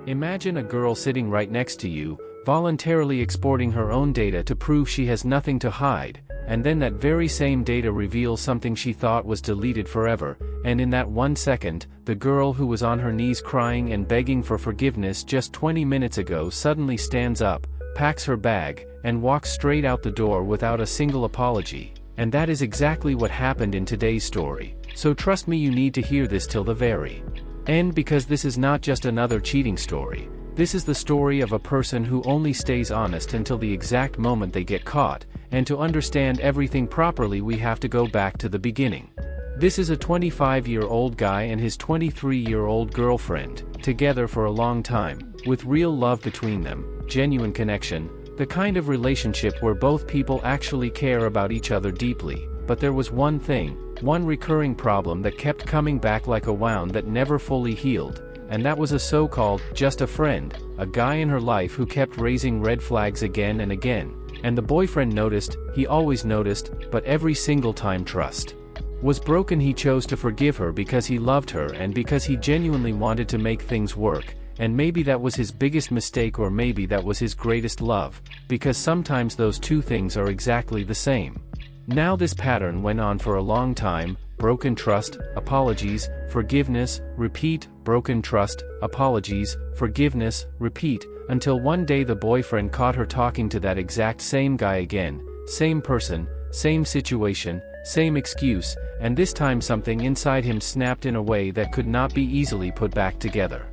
Imagine a girl sitting right next to you, voluntarily exporting her own data to prove she has nothing to hide, and then that very same data reveals something she thought was deleted forever, and in that 1 second, the girl who was on her knees crying and begging for forgiveness just 20 minutes ago suddenly stands up, packs her bag, and walks straight out the door without a single apology. And that is exactly what happened in today's story, so trust me, you need to hear this till the very end, because this is not just another cheating story. This is the story of a person who only stays honest until the exact moment they get caught, and to understand everything properly we have to go back to the beginning. This is a 25-year-old guy and his 23-year-old girlfriend, together for a long time, with real love between them, genuine connection, the kind of relationship where both people actually care about each other deeply. But there was one thing, one recurring problem that kept coming back like a wound that never fully healed, and that was a so-called, just a friend, a guy in her life who kept raising red flags again and again. And the boyfriend noticed, he always noticed, but every single time trust was broken. He chose to forgive her because he loved her and because he genuinely wanted to make things work, and maybe that was his biggest mistake, or maybe that was his greatest love, because sometimes those two things are exactly the same. Now this pattern went on for a long time, broken trust, apologies, forgiveness, repeat, broken trust, apologies, forgiveness, repeat, until one day the boyfriend caught her talking to that exact same guy again, same person, same situation, same excuse, and this time something inside him snapped in a way that could not be easily put back together.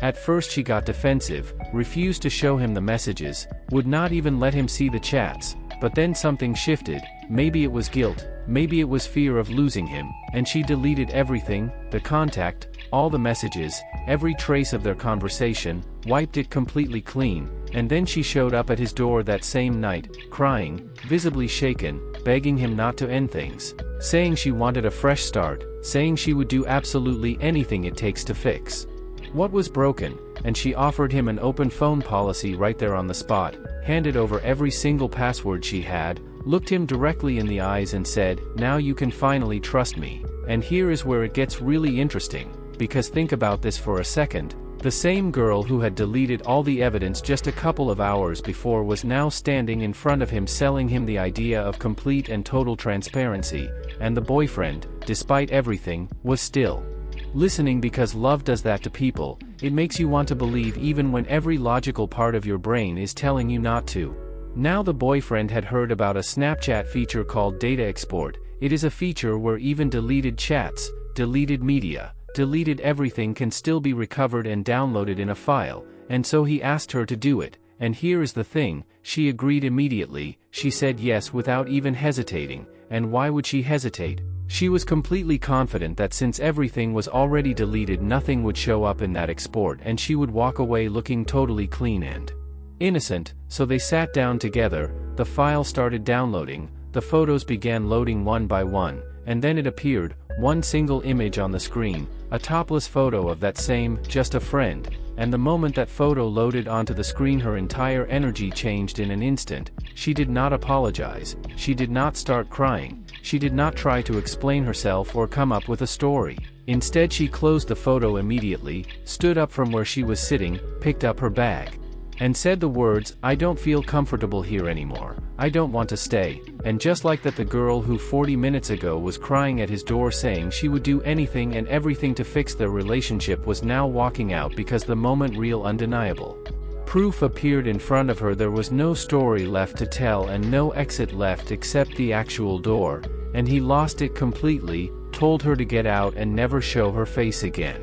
At first she got defensive, refused to show him the messages, would not even let him see the chats, but then something shifted. Maybe it was guilt, maybe it was fear of losing him, and she deleted everything, the contact, all the messages, every trace of their conversation, wiped it completely clean, and then she showed up at his door that same night, crying, visibly shaken, begging him not to end things, saying she wanted a fresh start, saying she would do absolutely anything it takes to fix what was broken, and she offered him an open phone policy right there on the spot, handed over every single password she had, looked him directly in the eyes and said, "Now you can finally trust me." And here is where it gets really interesting, because think about this for a second. The same girl who had deleted all the evidence just a couple of hours before was now standing in front of him selling him the idea of complete and total transparency, and the boyfriend, despite everything, was still listening, because love does that to people. It makes you want to believe even when every logical part of your brain is telling you not to. Now the boyfriend had heard about a Snapchat feature called data export. It is a feature where even deleted chats, deleted media, deleted everything can still be recovered and downloaded in a file, and so he asked her to do it, and here is the thing, she agreed immediately. She said yes without even hesitating, and why would she hesitate? She was completely confident that since everything was already deleted, nothing would show up in that export and she would walk away looking totally clean and innocent. So they sat down together, the file started downloading, the photos began loading one by one, and then it appeared, one single image on the screen, a topless photo of that same, just a friend, and the moment that photo loaded onto the screen her entire energy changed in an instant. She did not apologize, she did not start crying, she did not try to explain herself or come up with a story. Instead she closed the photo immediately, stood up from where she was sitting, picked up her bag, and said the words, "I don't feel comfortable here anymore, I don't want to stay." And just like that, the girl who 40 minutes ago was crying at his door saying she would do anything and everything to fix their relationship was now walking out because the moment real, undeniable proof appeared in front of her. There was no story left to tell and no exit left except the actual door, and he lost it completely, told her to get out and never show her face again.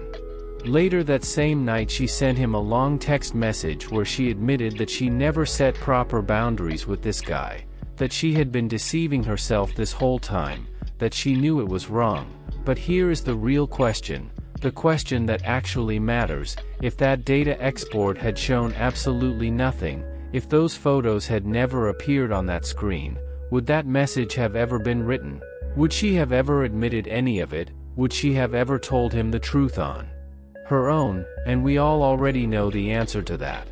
Later that same night she sent him a long text message where she admitted that she never set proper boundaries with this guy, that she had been deceiving herself this whole time, that she knew it was wrong. But here is the real question, the question that actually matters. If that data export had shown absolutely nothing, if those photos had never appeared on that screen, would that message have ever been written? Would she have ever admitted any of it? Would she have ever told him the truth on her own? And we all already know the answer to that.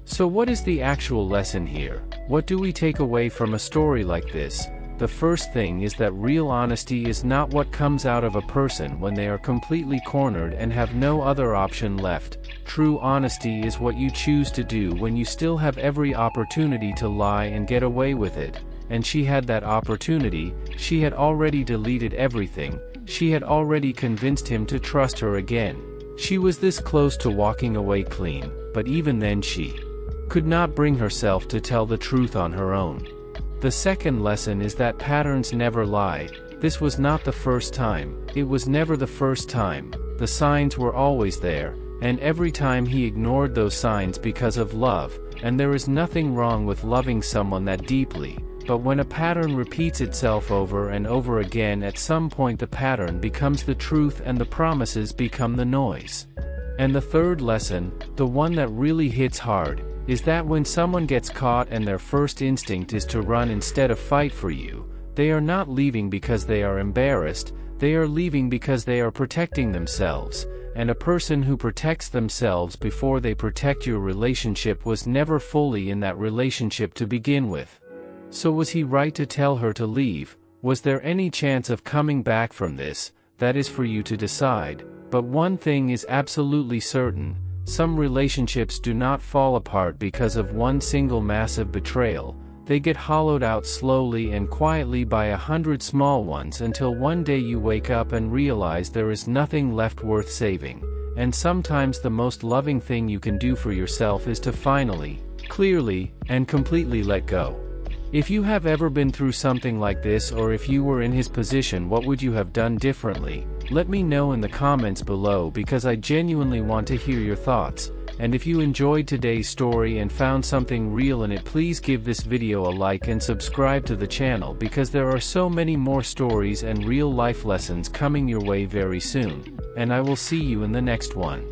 So what is the actual lesson here? What do we take away from a story like this? the first thing is that real honesty is not what comes out of a person when they are completely cornered and have no other option left. True honesty is what you choose to do when you still have every opportunity to lie and get away with it. And she had that opportunity. She had already deleted everything. She had already convinced him to trust her again. She was this close to walking away clean, but even then she could not bring herself to tell the truth on her own. The second lesson is that patterns never lie. This was not the first time. It was never the first time. The signs were always there, and every time he ignored those signs because of love, and there is nothing wrong with loving someone that deeply. But when a pattern repeats itself over and over again, at some point the pattern becomes the truth and the promises become the noise. And the third lesson, the one that really hits hard, is that when someone gets caught and their first instinct is to run instead of fight for you, they are not leaving because they are embarrassed, they are leaving because they are protecting themselves. And a person who protects themselves before they protect your relationship was never fully in that relationship to begin with. So was he right to tell her to leave? Was there any chance of coming back from this? That is for you to decide. But one thing is absolutely certain. Some relationships do not fall apart because of one single massive betrayal. They get hollowed out slowly and quietly by 100 small ones until one day you wake up and realize there is nothing left worth saving. And sometimes the most loving thing you can do for yourself is to finally, clearly, and completely let go. If you have ever been through something like this, or if you were in his position, what would you have done differently? Let me know in the comments below, because I genuinely want to hear your thoughts. And if you enjoyed today's story and found something real in it, please give this video a like and subscribe to the channel, because there are so many more stories and real life lessons coming your way very soon. And I will see you in the next one.